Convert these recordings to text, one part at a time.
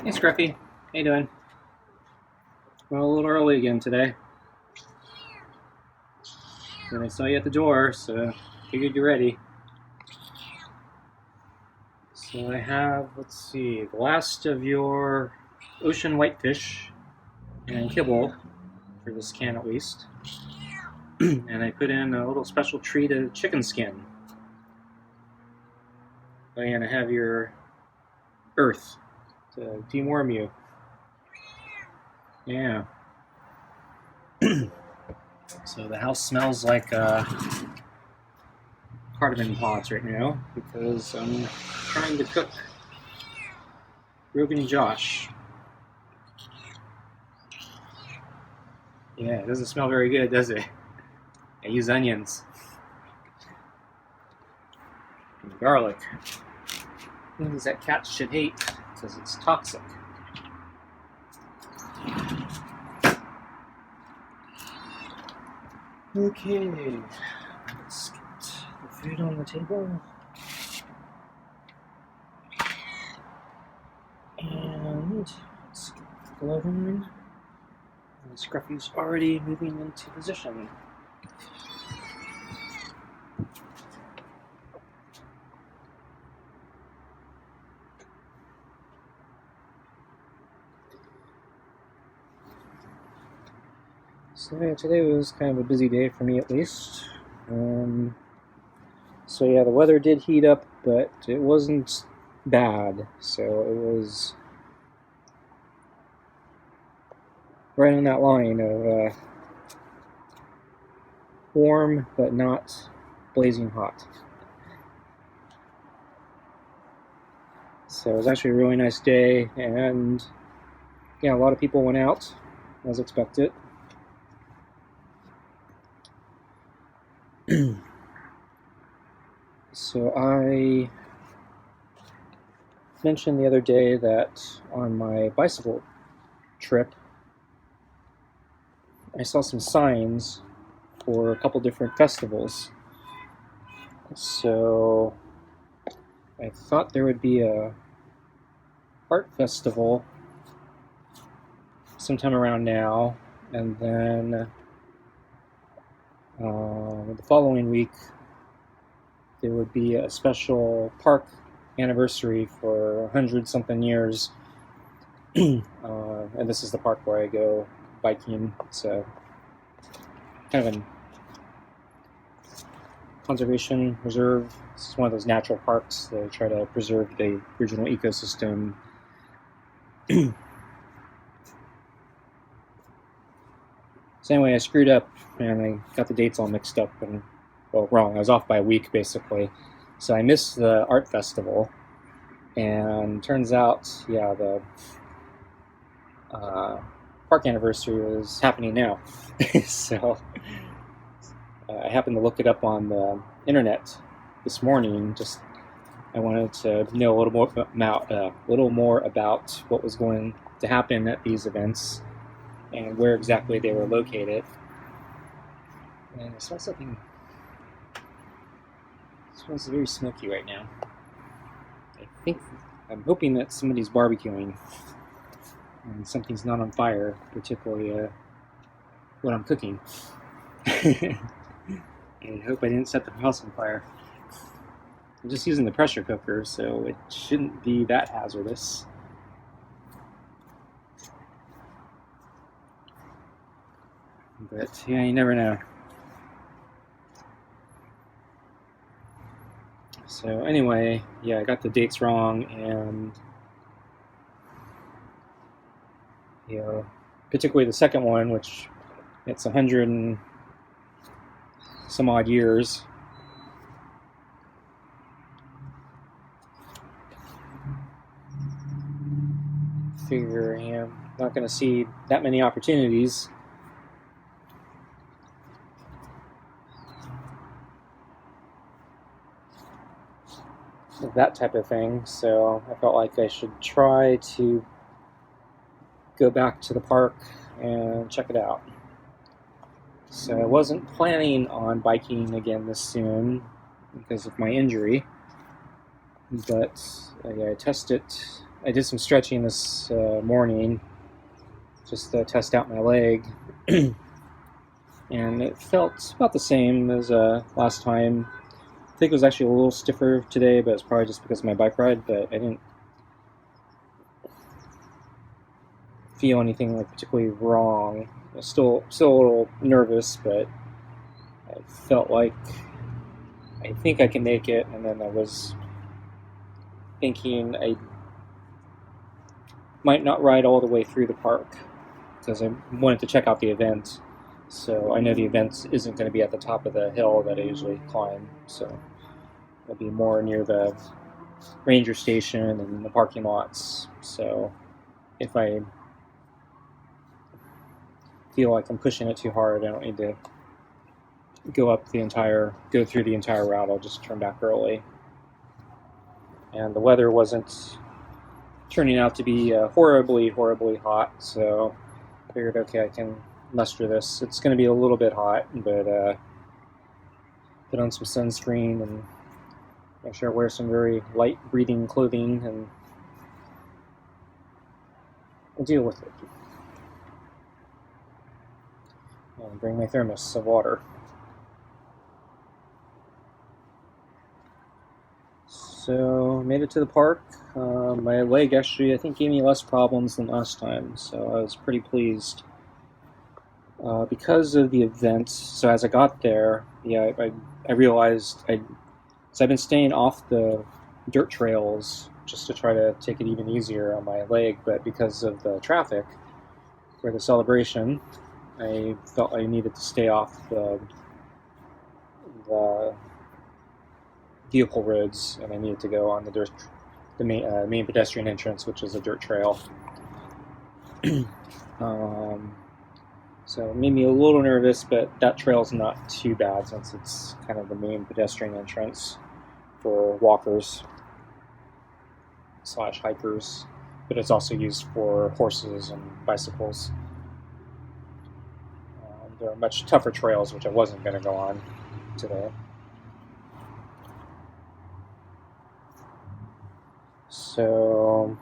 Hey Scruffy, how you doing? Well, a little early again today. And I saw you at the door, so figured you're ready. So I have, let's see, the last of your ocean whitefish and kibble, for this can at least. And I put in a little special treat of chicken skin. And I have your earth to deworm you. Yeah. So the house smells like cardamom pods right now because I'm trying to cook Rogan Josh. Yeah, it doesn't smell very good, does it? I use onions and garlic. Things that cats should hate because it's toxic. Okay, let's get the food on the table. And let's get the glove on. And Scruffy's already moving into position. So yeah, today was kind of a busy day for me at least. So yeah, the weather did heat up, but it wasn't bad. So it was right on that line of warm but not blazing hot. So it was actually a really nice day, and yeah, a lot of people went out as expected. So I mentioned the other day that on my bicycle trip, I saw some signs for a couple different festivals. So I thought there would be a art festival sometime around now, and then the following week there would be a special park anniversary for 100-something years. And this is the park where I go biking. It's a kind of a conservation reserve. This is one of those natural parks that try to preserve the original ecosystem. So anyway, I screwed up and I got the dates all mixed up and, well, wrong. I was off by a week basically. So I missed the art festival, and turns out, yeah, the park anniversary was happening now. So I happened to look it up on the internet this morning. Just I wanted to know a little more about what was going to happen at these events and where exactly they were located. And I smell something. It smells very smoky right now. I'm hoping that somebody's barbecuing and something's not on fire, particularly what I'm cooking. I hope I didn't set the house on fire. I'm just using the pressure cooker, so it shouldn't be that hazardous. But yeah, you never know. So anyway, yeah, I got the dates wrong, and particularly the second one, which it's 100 and some odd years. Figure, I'm not going to see that many opportunities. Of that type of thing, so I felt like I should try to go back to the park and check it out. So I wasn't planning on biking again this soon because of my injury, but I tested I did some stretching this morning just to test out my leg, and it felt about the same as last time. I think it was actually a little stiffer today, but it's probably just because of my bike ride, but I didn't feel anything like particularly wrong. I was still a little nervous, but I felt like I think I can make it, and then I was thinking I might not ride all the way through the park because I wanted to check out the event. So I know the event isn't going to be at the top of the hill that I usually climb, so it'll be more near the ranger station and the parking lots. So if I feel like I'm pushing it too hard, I don't need to go through the entire route. I'll just turn back early. And the weather wasn't turning out to be horribly hot, so I figured, okay, I can muster this. It's going to be a little bit hot, but put on some sunscreen and make sure I wear some very light breathing clothing, and I'll deal with it. And bring my thermos of water. So, made it to the park. My leg actually, I think, gave me less problems than last time, so I was pretty pleased. Because of the event, so as I got there, I realized so I've been staying off the dirt trails just to try to take it even easier on my leg, but because of the traffic for the celebration, I felt I needed to stay off the vehicle roads, and I needed to go on the main pedestrian entrance, which is a dirt trail. So it made me a little nervous, but that trail's not too bad since it's kind of the main pedestrian entrance for walkers / hikers, but it's also used for horses and bicycles. There are much tougher trails, which I wasn't going to go on today. So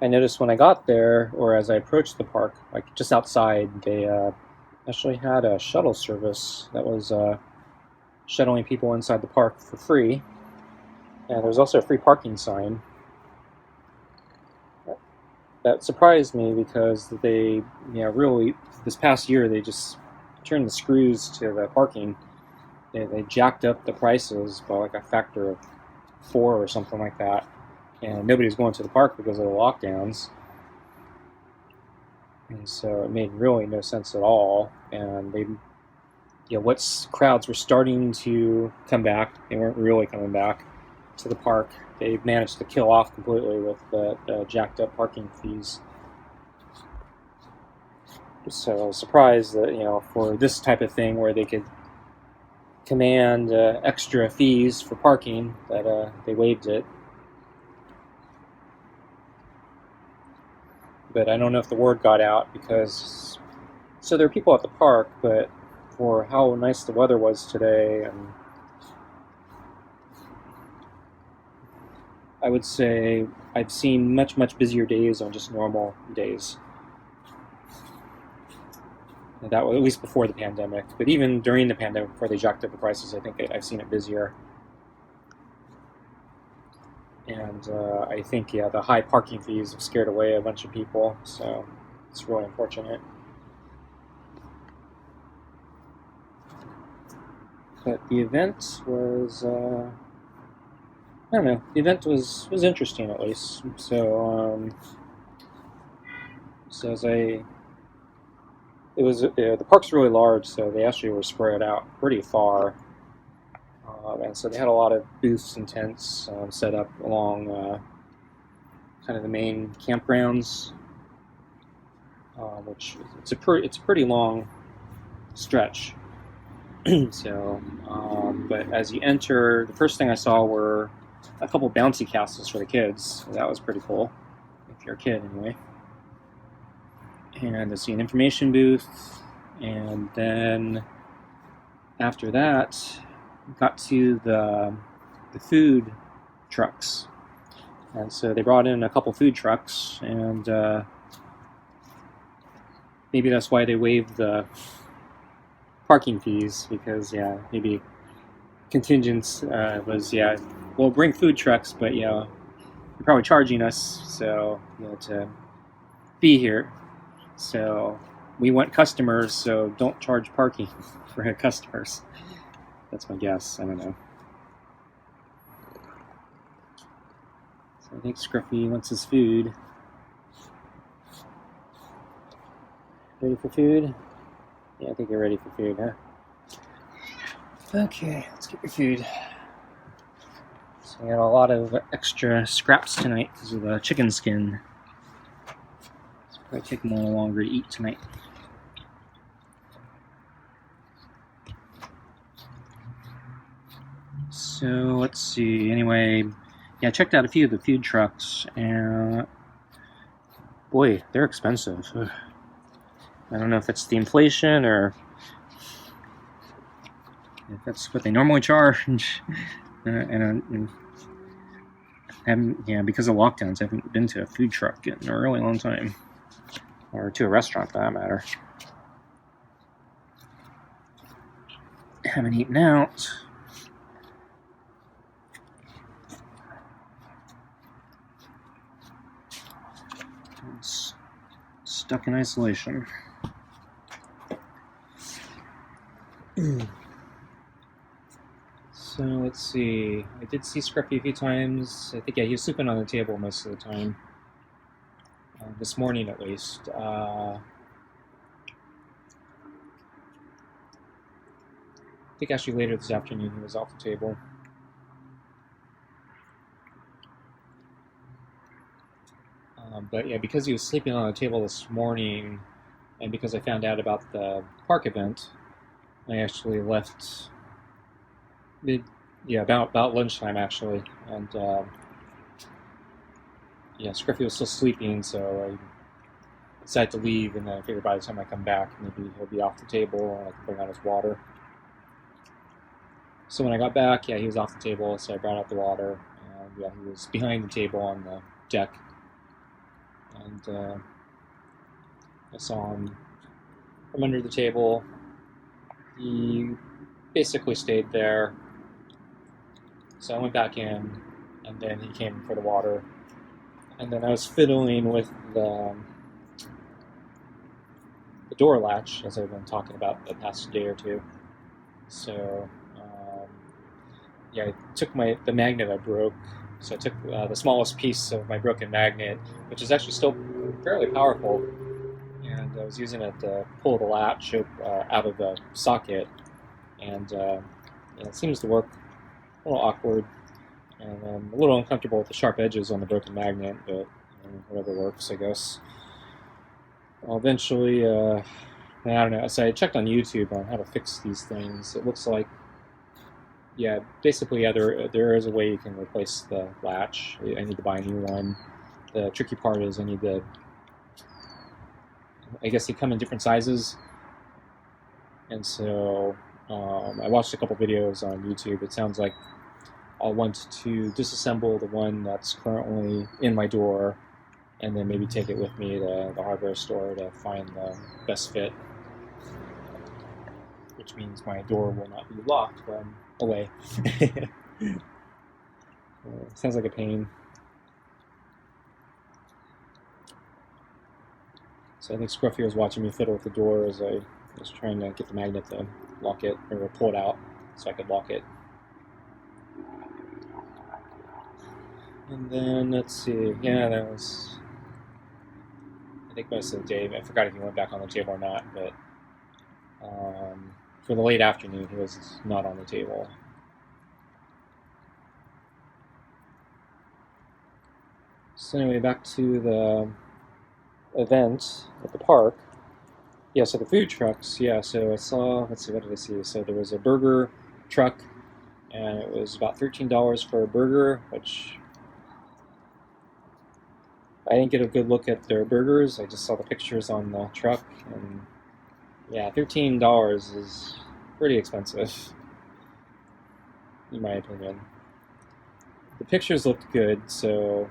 I noticed when I got there, or as I approached the park, like just outside, they actually had a shuttle service that was shuttling people inside the park for free. And there was also a free parking sign. That surprised me because they, really, this past year, they just turned the screws to the parking. They jacked up the prices by like a factor of 4 or something like that. And nobody was going to the park because of the lockdowns. And so it made really no sense at all. And they, once crowds were starting to come back, they weren't really coming back to the park. They managed to kill off completely with the jacked up parking fees. So I was surprised that, for this type of thing where they could command extra fees for parking, that they waived it. But I don't know if the word got out because, so there are people at the park, but for how nice the weather was today, and I would say I've seen much busier days on just normal days. And that was at least before the pandemic, but even during the pandemic, before they jacked up the prices, I think I've seen it busier. And I think, the high parking fees have scared away a bunch of people, so it's really unfortunate. But the event was, I don't know, the event was interesting at least. So, the park's really large, so they actually were spread out pretty far. And so they had a lot of booths and tents set up along kind of the main campgrounds, which it's a pretty long stretch. So, but as you enter, the first thing I saw were a couple bouncy castles for the kids. That was pretty cool, if you're a kid anyway. And I see an information booth, and then after that, got to the food trucks. And so they brought in a couple food trucks, and maybe that's why they waived the parking fees, because maybe contingent was we'll bring food trucks, but you're probably charging us, so to be here. So we want customers, so don't charge parking for customers. That's my guess. I don't know. So I think Scruffy wants his food. Ready for food? Yeah, I think you're ready for food, huh? Okay, let's get your food. So I got a lot of extra scraps tonight because of the chicken skin. It's probably taking a little longer to eat tonight. So let's see. Anyway, I checked out a few of the food trucks, and boy, they're expensive. Ugh. I don't know if it's the inflation or if that's what they normally charge. and because of lockdowns, I haven't been to a food truck in a really long time, or to a restaurant for that matter. I haven't eaten out. It's stuck in isolation. So let's see. I did see Scruffy a few times. I think he was sleeping on the table most of the time. This morning, at least. I think actually later this afternoon he was off the table. But because he was sleeping on the table this morning, and because I found out about the park event, I actually left about lunchtime actually, and Scruffy was still sleeping, so I decided to leave, and then I figured by the time I come back, maybe he'll be off the table and I can bring out his water. So when I got back, he was off the table, so I brought out the water, and he was behind the table on the deck, and I saw him from under the table. He basically stayed there, so I went back in, and then he came for the water, and then I was fiddling with the door latch, as I've been talking about the past day or two. So I took the magnet I broke. So I took the smallest piece of my broken magnet, which is actually still fairly powerful, and I was using it to pull the latch out of the socket, and it seems to work. A little awkward, and I'm a little uncomfortable with the sharp edges on the broken magnet, but whatever works, I guess. I'll eventually, I don't know, so I checked on YouTube on how to fix these things. It looks like, basically, there is a way you can replace the latch. I need to buy a new one. The tricky part is I guess they come in different sizes, and so I watched a couple videos on YouTube. It sounds like I'll want to disassemble the one that's currently in my door, and then maybe take it with me to the hardware store to find the best fit, which means my door will not be locked when I'm away. Sounds like a pain. So I think Scruffy was watching me fiddle with the door as I was trying to get the magnet to lock it, or pull it out so I could lock it. And then, let's see, that was, I think, most of the day. I forgot if he went back on the table or not, but for the late afternoon, he was not on the table. So anyway, back to the event at the park. So the food trucks, so I saw, let's see, what did I see? So there was a burger truck, and it was about $13 for a burger, which I didn't get a good look at their burgers. I just saw the pictures on the truck, and $13 is pretty expensive, in my opinion. The pictures looked good, so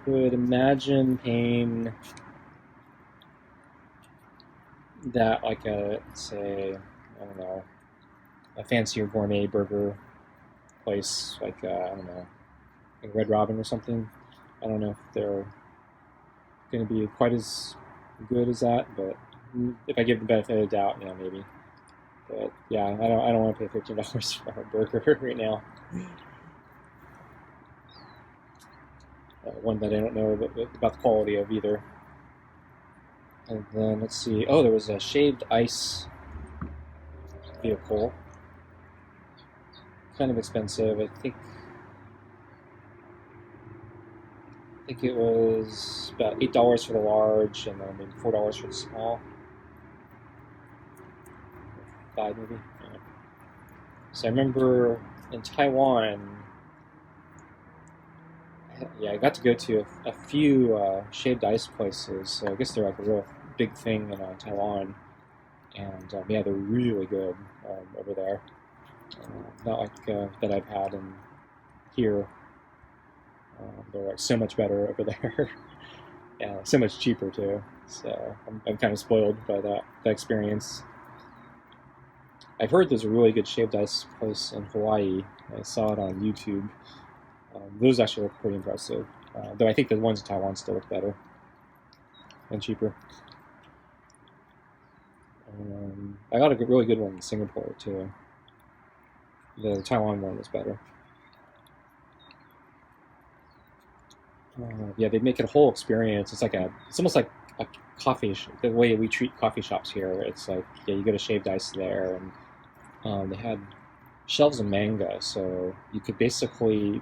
could imagine paying that like a, say, I don't know, a fancier gourmet burger place, like I don't know, like Red Robin or something. I don't know if they're going to be quite as good as that, but if I give the benefit of the doubt, yeah, maybe. But yeah, I don't want to pay $13 for a burger right now. One that I don't know about the quality of either. And then let's see. Oh, there was a shaved ice vehicle. Kind of expensive. I think it was about $8 for the large, and then maybe $4 for the small. $5 maybe. Yeah. So I remember in Taiwan, yeah, I got to go to a few shaved ice places. So I guess they're like a real big thing in Taiwan, and yeah, they're really good over there. Not like that I've had in here. They're like so much better over there, and so much cheaper too. So I'm kind of spoiled by that experience. I've heard there's a really good shaved ice place in Hawaii. I saw it on YouTube. Those actually look pretty impressive, though I think the ones in Taiwan still look better and cheaper. I got a really good one in Singapore too. The Taiwan one was better. Yeah, they make it a whole experience. It's almost like a coffee the way we treat coffee shops here. It's like, yeah, you get a shaved ice there, and they had shelves of manga, so you could basically,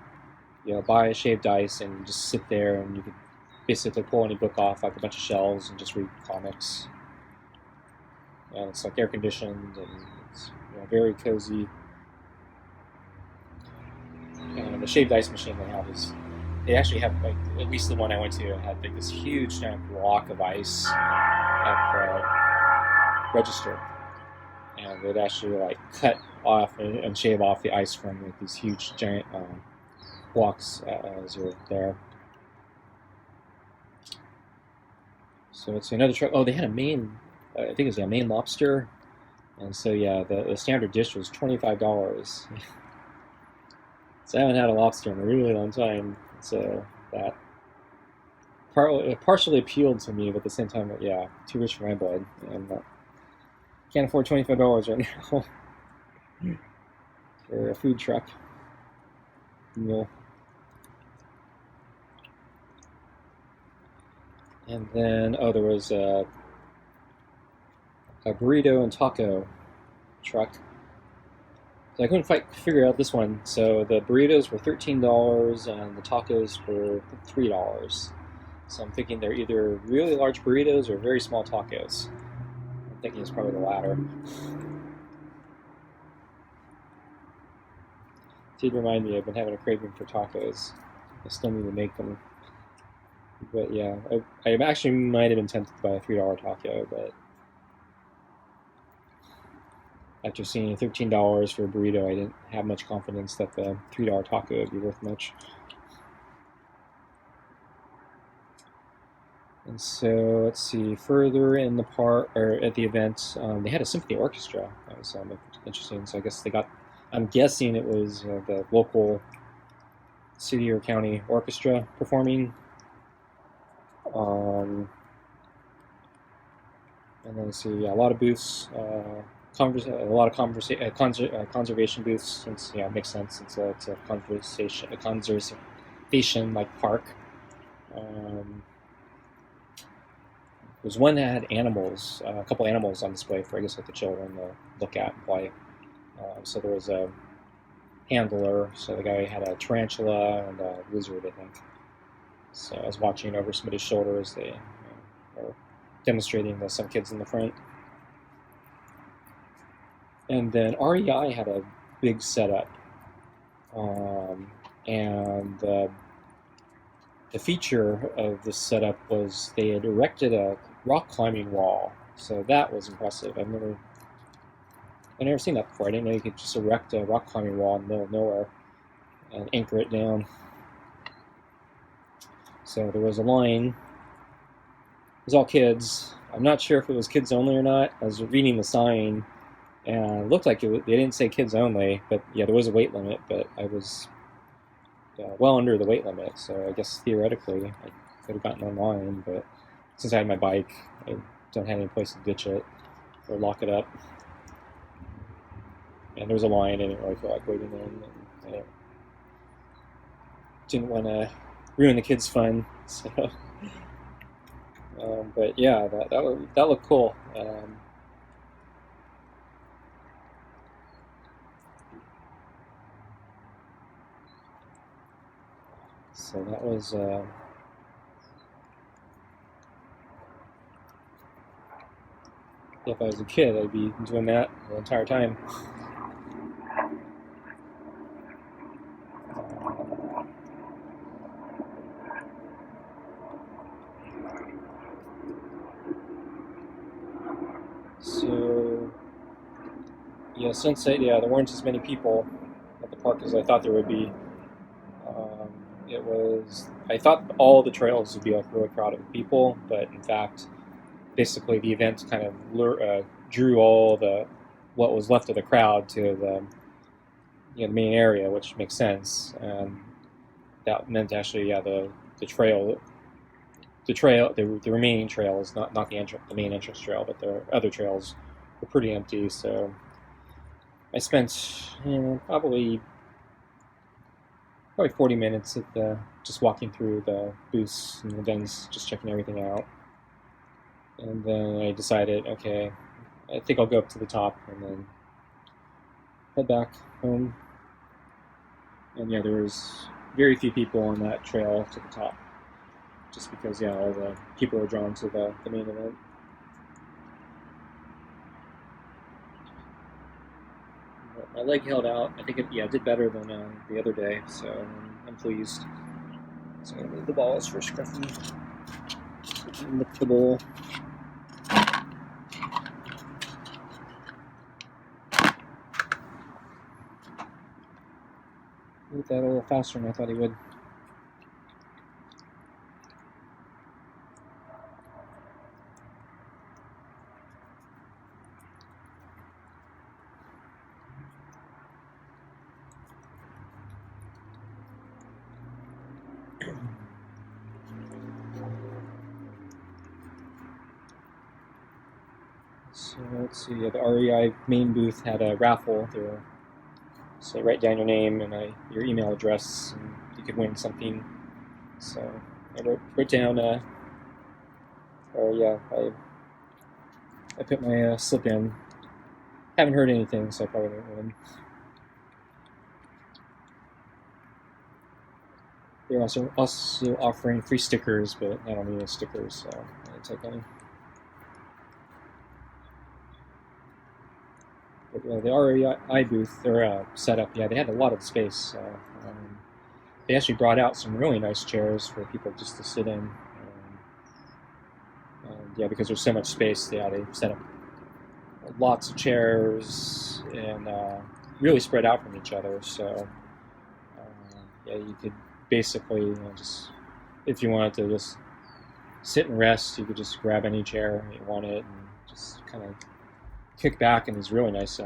buy a shaved ice and just sit there, and you could basically pull any book off like a bunch of shelves and just read comics. And it's like air conditioned, and it's very cozy. And the shaved ice machine they have they actually have, like, at least the one I went to had like this huge giant block of ice at the register, and they'd actually like cut off and shave off the ice from like these huge giant blocks as you're there. So it's another truck. Oh, they had a Maine, I think it was a Maine lobster, and so yeah, the standard dish was $25. So I haven't had a lobster in a really long time, so that partially appealed to me, but at the same time, yeah, too rich for my blood, and can't afford $25 right now for a food truck meal. And then, oh, there was a burrito and taco truck. So I couldn't quite figure out this one. So the burritos were $13 and the tacos were $3. So I'm thinking they're either really large burritos or very small tacos. I'm thinking it's probably the latter. It did remind me I've been having a craving for tacos. I still need to make them. But yeah, I actually might have been tempted by a $3 taco, but after seeing $13 for a burrito, I didn't have much confidence that the $3 taco would be worth much. And so let's see, further in the park or at the event, they had a symphony orchestra. That was interesting. So I guess I'm guessing it was the local city or county orchestra performing. And then let's see, yeah, a lot of booths. A lot of conservation booths, since it makes sense, since it's a conservation like park. There's one that had animals, a couple animals on display for, I guess, like the children to look at and play. So there was a handler, so the guy had a tarantula and a lizard, I think. So I was watching over somebody's shoulder as they were demonstrating to some kids in the front. And then REI had a big setup, and the feature of this setup was they had erected a rock climbing wall. So that was impressive. I've never seen that before. I didn't know you could just erect a rock climbing wall in the middle of nowhere and anchor it down. So there was a line. It was all kids. I'm not sure if it was kids only or not. I was reading the sign, and it looked like they didn't say kids only, but yeah, there was a weight limit, but I was well under the weight limit, so I guess theoretically I could have gotten online, but since I had my bike, I don't have any place to ditch it or lock it up. And there was a line, I didn't really feel like waiting in, and I didn't want to ruin the kids' fun, so. But yeah, that looked cool. So that was if I was a kid, I'd be doing that the entire time. So yeah, since there weren't as many people at the park as I thought there would be. I thought all the trails would be like really crowded with people, but in fact, basically the event kind of drew all what was left of the crowd to the main area, which makes sense. And that meant actually, yeah, the remaining trails, not the main entrance trail, but the other trails were pretty empty. So I spent probably 40 minutes at just walking through the booths and the dens, just checking everything out. And then I decided, okay, I think I'll go up to the top and then head back home. And yeah, there was very few people on that trail to the top, just because all the people were drawn to the main event. But my leg held out. I think it did better than the other day, so I'm pleased. So I'm going to move the balls for Scruffy. Lift the bowl. Moved that a little faster than I thought he would. So let's see, the REI main booth had a raffle. So write down your name and your email address, and you could win something. So I wrote down, I put my slip in. Haven't heard anything, so I probably won't win. They're also offering free stickers, but I don't need any stickers, so I didn't take any. But the REI booth, their setup, they had a lot of space. They actually brought out some really nice chairs for people just to sit in. Because there's so much space, they set up lots of chairs and really spread out from each other. So you could basically just, if you wanted to just sit and rest, you could just grab any chair you wanted and just kind of kick back in these really nice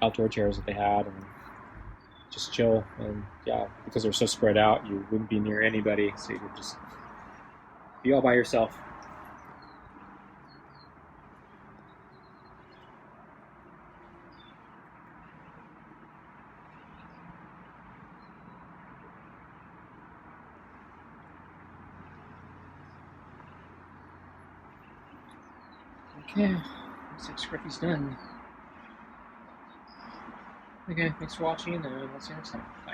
outdoor chairs that they had and just chill. And because they're so spread out, you wouldn't be near anybody, so you could just be all by yourself. Okay, looks like Scruffy's done. Okay, thanks for watching, and we'll see you next time. Bye.